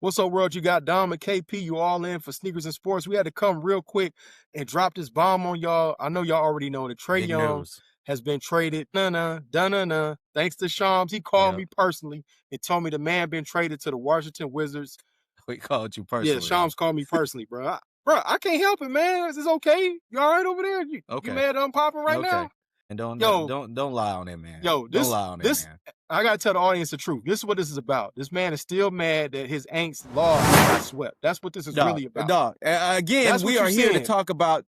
What's up, world? You got Dom and KP. You all in for Sneakers and Sports. We had to come real quick and drop this bomb on y'all. I know y'all already know that Trae Big Young news. has been traded. Thanks to Shams. He called me personally and told me the man been traded to the Washington Wizards. We called you personally. Yeah, Shams called me personally, bro. I can't help it, man. Is this okay? You all right over there? You mad I'm popping right now? And don't lie on it, man. Don't lie on it, man. I gotta tell the audience the truth. This is what this is about. This man is still mad that his Aints lost and got swept. That's what this is really about. Again, we are here to talk about.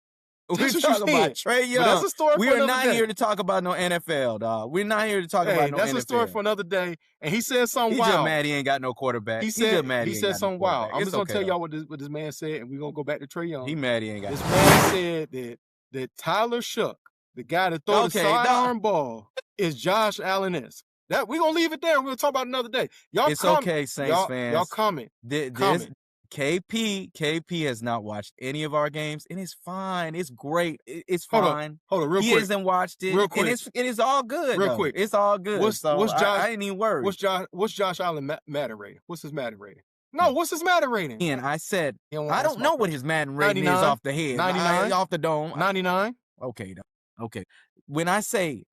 We're talking about Trae Young. That's a story we for are another not day. here to talk about no NFL, dog. We're not here to talk about no that's NFL. That's a story for another day. And he said something wild. He's just mad he ain't got no quarterback. He said something wild. I'm just gonna tell y'all what this man said, and we're gonna go back to Trae Young. He mad he ain't got. This man said that Tyler Shook, the guy that throws the sidearm ball, is Josh Allen-esque. That we're gonna leave it there. We're gonna talk about it another day. Y'all, it's okay, Saints fans. Y'all comment. KP has not watched any of our games, and it's fine. It's great. It's fine. Hold on, real quick. He hasn't watched it, real quick. And it is all good. Real quick, it's all good. What's Josh? I ain't even worried. What's Josh Allen Madden rating? What's his Madden rating? No, what's his Madden rating? And I said I don't know what his Madden rating 99? is off the head. 99 off the dome. 99. Okay. When I say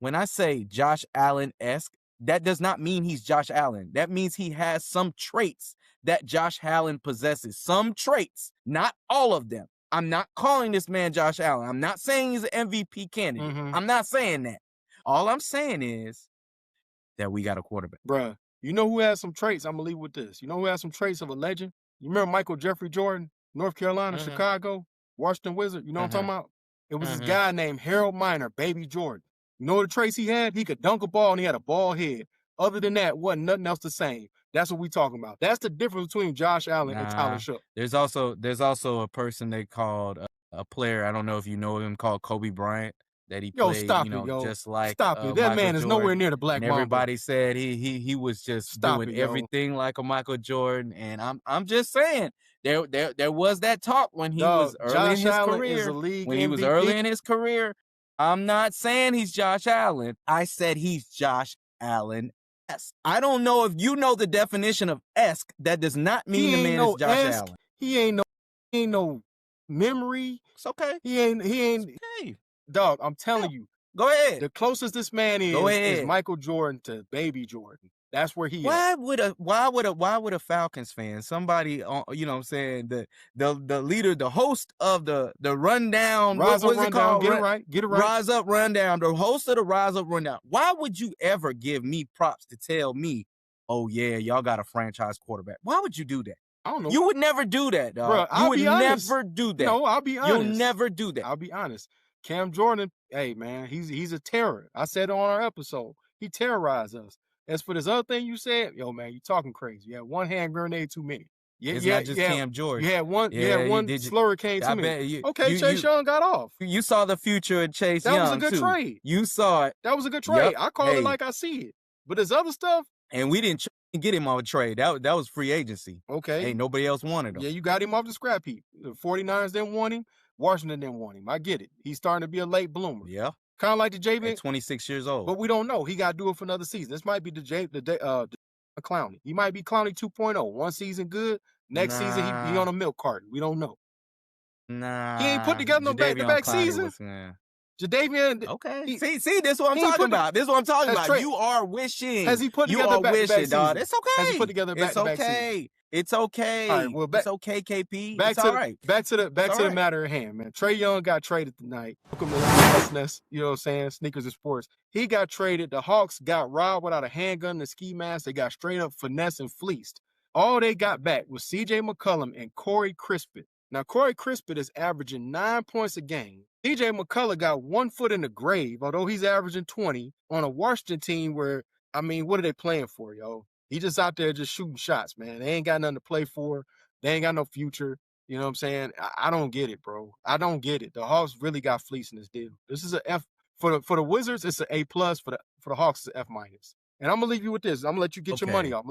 Josh Allen-esque, that does not mean he's Josh Allen. That means he has some traits that Josh Allen possesses. Some traits, not all of them. I'm not calling this man Josh Allen. I'm not saying he's an MVP candidate. I'm not saying that. All I'm saying is that we got a quarterback. Bruh, you know who has some traits? I'm going to leave with this. You know who has some traits of a legend? You remember Michael Jeffrey Jordan, North Carolina, Chicago, Washington Wizards? You know what I'm talking about? It was this guy named Harold Miner, Baby Jordan. You know the traits he had? He could dunk a ball and he had a ball head. Other than that, wasn't nothing else the same. That's what we talking about. That's the difference between Josh Allen and Tyler Shook. There's also a person they called a player. I don't know if you know him, called Kobe Bryant. That he played, just like stop it. That Michael man is Jordan. nowhere near the Black Mamba. Everybody said he was just doing everything like a Michael Jordan, and I'm just saying there was that talk when he was early in his career. When he was early in his career, I'm not saying he's Josh Allen. I said he's Josh Allen-esque. I don't know if you know the definition of esque. That does not mean the man is Josh Allen. He ain't no memory. It's okay. He ain't. Okay. Dog, I'm telling you. Go ahead. The closest this man is Michael Jordan to Baby Jordan. That's where he is. Why would a Falcons fan, somebody, you know what I'm saying, the leader, the host of the rundown, Rise Up Rundown, get it right. Rise Up Rundown, the host of the Rise Up Rundown. Why would you ever give me props to tell me, oh yeah, y'all got a franchise quarterback? Why would you do that? I don't know. You would never do that, dog. Bro, you would never do that. No, I'll be honest. You'll never do that. I'll be honest. Cam Jordan, hey man, he's a terror. I said it on our episode. He terrorized us. As for this other thing you said, yo man, you talking crazy. You had one hand grenade too many. It's not just Cam Jordan. You had one slurricane too many. Chase Young got off. You saw the future of Chase Young. That was a good trade. You saw it. That was a good trade. Yep. I call it like I see it. But there's other stuff. And we didn't get him off a trade. That was free agency. Okay. Ain't nobody else wanted him. Yeah, you got him off the scrap heap. The 49ers didn't want him. Washington didn't want him. I get it. He's starting to be a late bloomer. Yeah. Kind of like the Jalen. At 26 years old. But we don't know. He got to do it for another season. This might be the Clowney. He might be Clowney 2.0. One season good. Next season, he on a milk carton. We don't know. Nah. He ain't put together no back-to-back season. Jadavion. Okay. See, this is what I'm talking about. This is what I'm talking about. You are wishing. Has he put together back-to-back season? Dog. It's okay. Has he put together back-to-back season? It's okay. All right, well, it's okay, KP. Back it's to all right. Back to the matter at hand, man. Trae Young got traded tonight. Welcome to SNES, you know what I'm saying? Sneakers and Sports. He got traded. The Hawks got robbed without a handgun and a ski mask. They got straight up finesse and fleeced. All they got back was CJ McCollum and Corey Crispin. Now, Corey Crispin is averaging 9 points a game. CJ McCollum got 1 foot in the grave, although he's averaging 20 on a Washington team where, I mean, what are they playing for, yo? He just out there just shooting shots, man. They ain't got nothing to play for. They ain't got no future. You know what I'm saying? I don't get it, bro. I don't get it. The Hawks really got fleeced in this deal. This is an F for the Wizards. It's an A+. For the Hawks, it's an F-. And I'm gonna leave you with this. I'm gonna let you get your money off.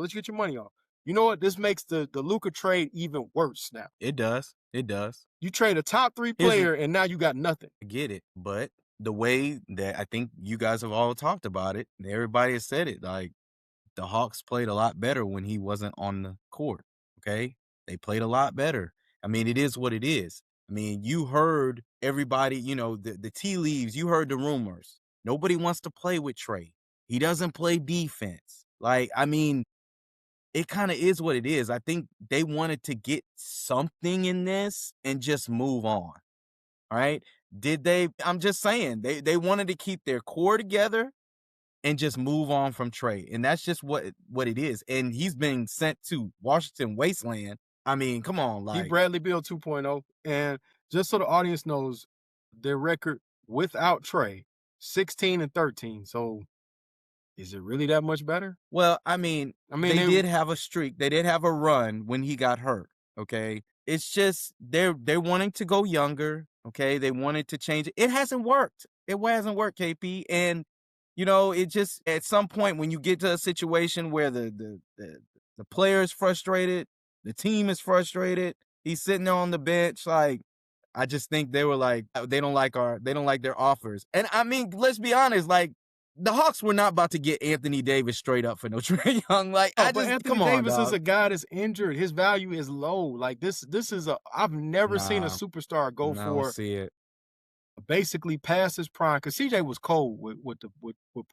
You know what? This makes the Luka trade even worse now. It does. You trade a top 3 player and now you got nothing. I get it, but the way that I think you guys have all talked about it, and everybody has said it, like the Hawks played a lot better when he wasn't on the court. okay? They played a lot better. I mean, it is what it is. I mean, you heard everybody, the tea leaves, you heard the rumors. Nobody wants to play with Trae. He doesn't play defense. Like, I mean, it kind of is what it is. I think they wanted to get something in this and just move on. All right. Did they? I'm just saying they wanted to keep their core together and just move on from Trae. And that's just what it is. And he's been sent to Washington Wasteland. I mean, come on. He Bradley Beal 2.0. And just so the audience knows, their record without Trae, 16-13. So is it really that much better? Well, I mean they did have a streak. They did have a run when he got hurt. Okay. It's just they're wanting to go younger. Okay. They wanted to change it. It hasn't worked. It hasn't worked, KP. And it just at some point when you get to a situation where the player is frustrated, the team is frustrated, he's sitting there on the bench, like, I just think they were like, they don't like their offers. And I mean, let's be honest, like, the Hawks were not about to get Anthony Davis straight up for no Trae Young. Like, but Anthony Davis is a guy that's injured. His value is low. Like, this is I've never seen a superstar go for it. Basically past his prime, because CJ was cold with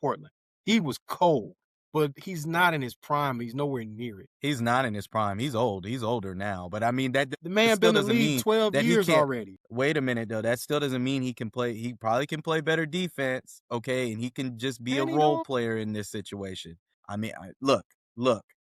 Portland. He was cold, but he's not in his prime. He's nowhere near it. He's not in his prime. He's old. He's older now. But I mean, that the man been in the league 12 years already. Wait a minute, though. That still doesn't mean he can play. He probably can play better defense, okay? And he can just be a role player in this situation. I mean, look.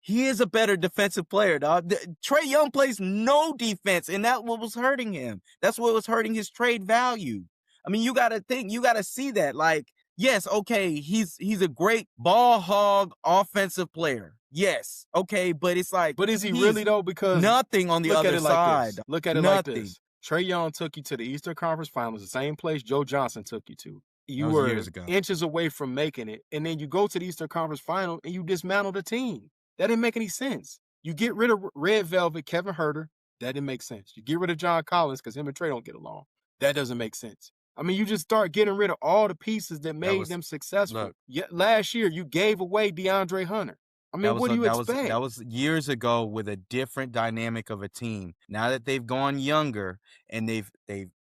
He is a better defensive player, dog. Trae Young plays no defense, and that's what was hurting him. That's what was hurting his trade value. I mean, you got to see that. Like, yes, okay, he's a great ball hog offensive player. Yes, okay, but it's like, but is he really though? Because nothing on the other side. Look at it like this. Trae Young took you to the Eastern Conference Finals, the same place Joe Johnson took you to. You were inches away from making it, and then you go to the Eastern Conference Final and you dismantle the team. That didn't make any sense. You get rid of Red Velvet, Kevin Huerter. That didn't make sense. You get rid of John Collins because him and Trae don't get along. That doesn't make sense. I mean, you just start getting rid of all the pieces that made them successful. Last year, you gave away DeAndre Hunter. I mean, what do you expect? That was years ago with a different dynamic of a team. Now that they've gone younger and they've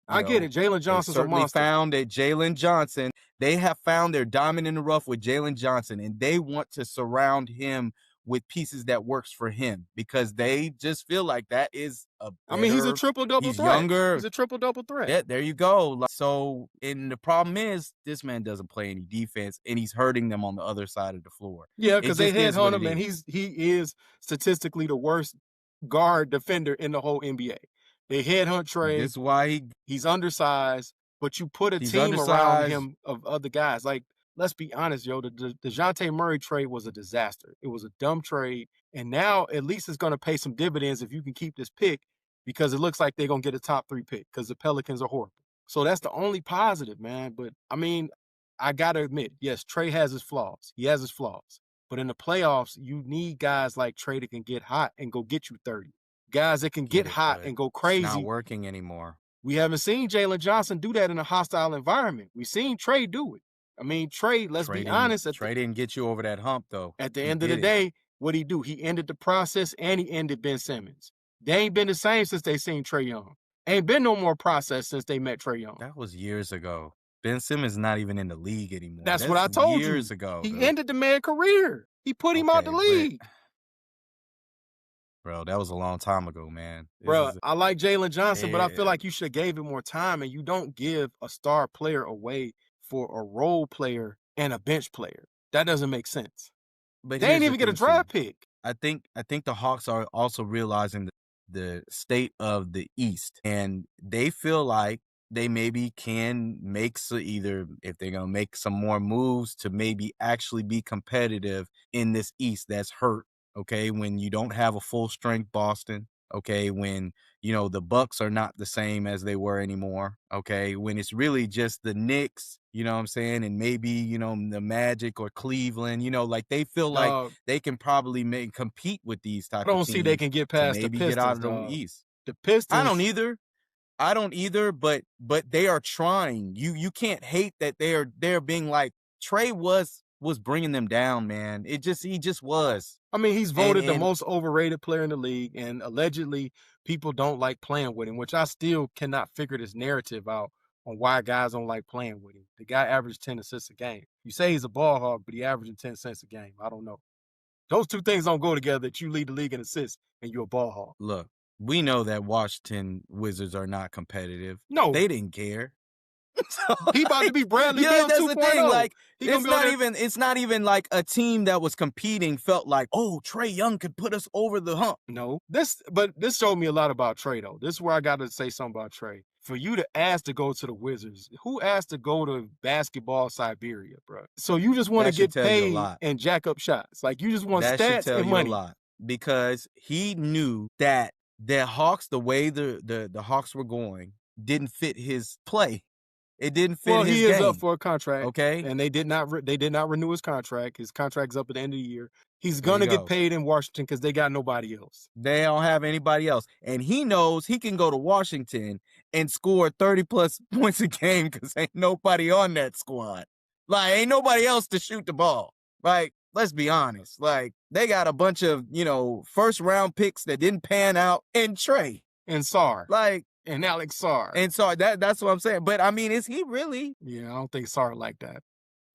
I get it. Jalen Johnson's a monster. Found that Jalen Johnson, they have found their diamond in the rough with Jalen Johnson, and they want to surround him with pieces that works for him because they just feel like that is a better, I mean, he's a triple-double threat. Younger. He's a triple-double threat. Yeah, there you go. So, and the problem is this man doesn't play any defense, and he's hurting them on the other side of the floor. Yeah, because they headhunt him, and he is statistically the worst guard defender in the whole NBA. They headhunt Trae. This is why he's undersized, but you put a team around him of other guys. Like, let's be honest, yo, the DeJounte Murray trade was a disaster. It was a dumb trade. And now at least it's going to pay some dividends if you can keep this pick because it looks like they're going to get a top 3 pick because the Pelicans are horrible. So that's the only positive, man. But, I mean, I got to admit, yes, Trae has his flaws. He has his flaws. But in the playoffs, you need guys like Trae that can get hot and go get you 30. Guys that can get hot and go crazy. It's not working anymore. We haven't seen Jalen Johnson do that in a hostile environment. We've seen Trae do it. I mean, Trae, let's be honest. Trae didn't get you over that hump, though. At the end of the day, what'd he do? He ended the process and he ended Ben Simmons. They ain't been the same since they seen Trae Young. Ain't been no more process since they met Trae Young. That was years ago. Ben Simmons is not even in the league anymore. That's what I told you. Years ago. He ended the man's career. He put him out the league. Bro, that was a long time ago, man. I like Jalen Johnson, but I feel like you should have gave him more time, and you don't give a star player away for a role player and a bench player. That doesn't make sense. But they ain't even get a draft pick. I think the Hawks are also realizing the state of the East, and they feel like they maybe can make either if they're going to make some more moves to maybe actually be competitive in this East that's hurt. Okay, when you don't have a full strength Boston, okay, when, the Bucks are not the same as they were anymore, okay, when it's really just the Knicks, you know what I'm saying, and maybe, the Magic or Cleveland, like they feel like they can probably compete with these type of teams. I don't see they can get past the Pistons. Get out of the East. The Pistons. I don't either, but they are trying. You can't hate that they're being like Trae was bringing them down, man. He just was. I mean, he's voted the most overrated player in the league, and allegedly people don't like playing with him, which I still cannot figure this narrative out on why guys don't like playing with him. The guy averaged 10 assists a game. You say he's a ball hog, but he averaging 10 assists a game. I don't know. Those two things don't go together, that you lead the league in assists and you're a ball hog. Look, we know that Washington Wizards are not competitive. No. They didn't care. So, he about to be Bradley Beal 2.0. That's the thing. Like, it's not even like a team that was competing felt like, oh, Trae Young could put us over the hump. No. This showed me a lot about Trae, though. This is where I got to say something about Trae. For you to ask to go to the Wizards, who asked to go to basketball Siberia, bro? So you just want to get paid and jack up shots. Like, you just want stats and money. A lot. Because he knew that the Hawks, the way the Hawks were going, didn't fit his play. It didn't fit his game. Well, he is up for a contract. Okay. And they did not renew his contract. His contract's up at the end of the year. He's going to get paid in Washington because they got nobody else. They don't have anybody else. And he knows he can go to Washington and score 30-plus points a game because ain't nobody on that squad. Like, ain't nobody else to shoot the ball. Like, let's be honest. Like, they got a bunch of, first-round picks that didn't pan out, and Trae. And Sarr. Like, and Alex Sarr. And Sarr, that's what I'm saying. But, I mean, is he really? Yeah, I don't think Sarr like that.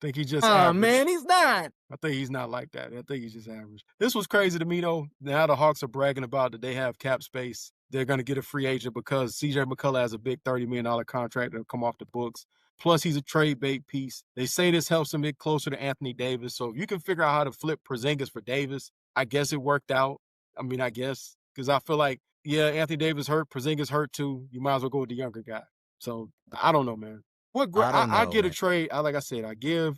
I think he's just average. Oh, man, he's not. I think he's not like that. I think he's just average. This was crazy to me, though. Now the Hawks are bragging about that they have cap space. They're going to get a free agent because C.J. McCullough has a big $30 million contract that'll come off the books. Plus, he's a trade bait piece. They say this helps him get closer to Anthony Davis. So if you can figure out how to flip Porzingis for Davis, I guess it worked out. I mean, I guess. Because I feel like, yeah, Anthony Davis hurt. Porzingis hurt too. You might as well go with the younger guy. So I don't know, man. I get a trade. Like I said, I give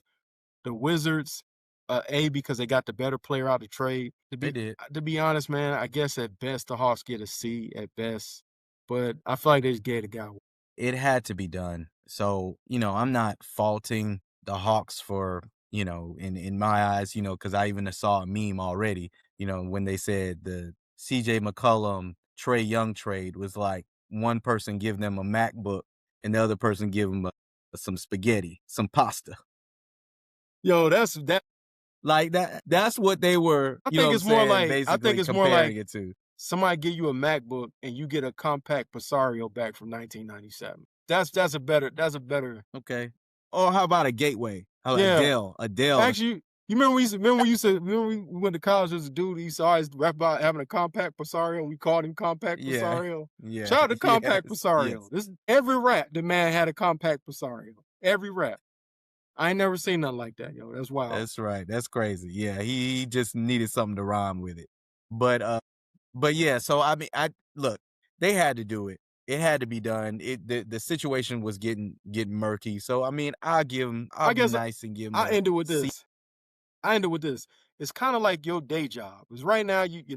the Wizards A because they got the better player out of the trade. To be honest, man, I guess at best the Hawks get a C at best. But I feel like they just gave the guy one. It had to be done. So, I'm not faulting the Hawks for, in my eyes, because I even saw a meme already, when they said the C.J. McCollum Trae Young trade was like one person give them a MacBook and the other person give them some spaghetti, some pasta. Yo, that's what they were. I think it's more like somebody give you a MacBook and you get a compact Passario back from 1997. That's a better. Okay. Or how about a Gateway? Adele. Actually, you remember we went to college as a dude, he used to always rap about having a compact Passario. We called him Compact Passario. Yeah. Shout out to Compact Passario. Yes. Every rap, the man had a Compact Passario. Every rap. I ain't never seen nothing like that, yo. That's wild. That's right. That's crazy. Yeah, he just needed something to rhyme with it. But yeah, so I mean, look, they had to do it. It had to be done. The situation was getting murky. So I mean, I'll be nice and give him. I end it with this. It's kind of like your day job. Because right now you're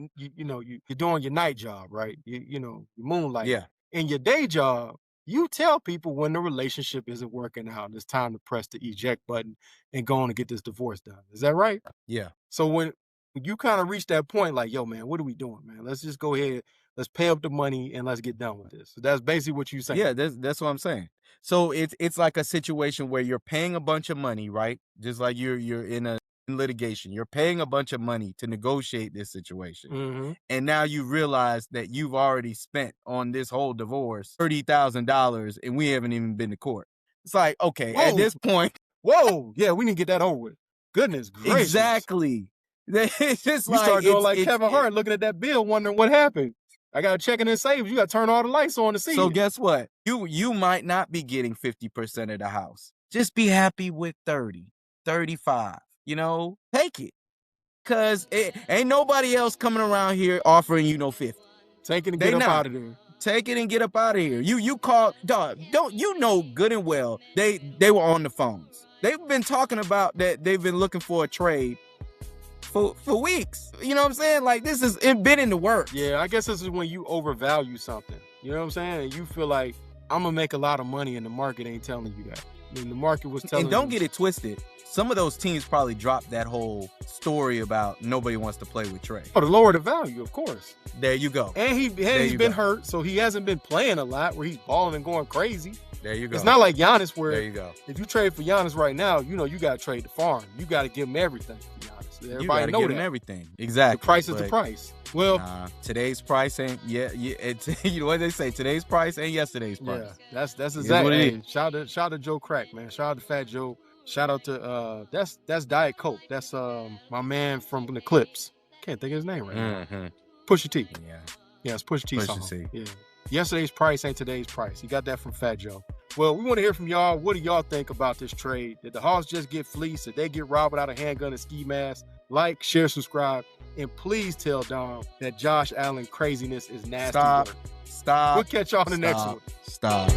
doing your night job, right? You moonlight. Yeah. In your day job, you tell people when the relationship isn't working out and it's time to press the eject button and go on and get this divorce done. Is that right? Yeah. So when you kind of reach that point, like, yo, man, what are we doing, man? Let's just go ahead. Let's pay up the money and let's get done with this. So that's basically what you're saying. Yeah, that's what I'm saying. So it's like a situation where you're paying a bunch of money, right? Just like you're in litigation. You're paying a bunch of money to negotiate this situation. Mm-hmm. And now you realize that you've already spent on this whole divorce $30,000 and we haven't even been to court. It's like, okay, at this point. Whoa, yeah, we need to get that over with. Goodness gracious. Exactly. It's just you start doing like Kevin Hart looking at that bill wondering what happened. I got to check in and save. You got to turn all the lights on to see. So guess what? You might not be getting 50% of the house. Just be happy with 30, 35. Take it. Because ain't nobody else coming around here offering you no 50. Take it and get up out of there. Take it and get up out of here. You call, dog, don't you know good and well they were on the phones. They've been talking about that they've been looking for a trade for weeks. You know what I'm saying? Like, this has been in the works. Yeah, I guess this is when you overvalue something. You know what I'm saying? And you feel like, I'm going to make a lot of money and the market ain't telling you that. I mean, the market was telling you. And don't get it twisted. Some of those teams probably dropped that whole story about nobody wants to play with Trae. Oh, to lower the value, of course. There you go. And he's been hurt, so he hasn't been playing a lot where he's balling and going crazy. There you go. It's not like Giannis where there you go. If you trade for Giannis right now, you got to trade the farm. You got to give him everything for Giannis. Everybody know that. Everything. Exactly. The price is the price. Well, today's price ain't you know what they say, today's price ain't yesterday's price. Yeah, that's exactly. Shout out to Joe Crack, man. Shout out to Fat Joe. Shout out to that's Diet Coke. That's my man from the Clips. Can't think of his name right now. Pusha T. Yeah, it's Pusha T song. Yeah. Yesterday's price ain't today's price. He got that from Fat Joe. Well, we want to hear from y'all. What do y'all think about this trade? Did the Hawks just get fleeced? Did they get robbed without a handgun and ski mask? Like, share, subscribe, and please tell Dom that Josh Allen craziness is nasty. Stop. We'll catch y'all in the next one. Stop.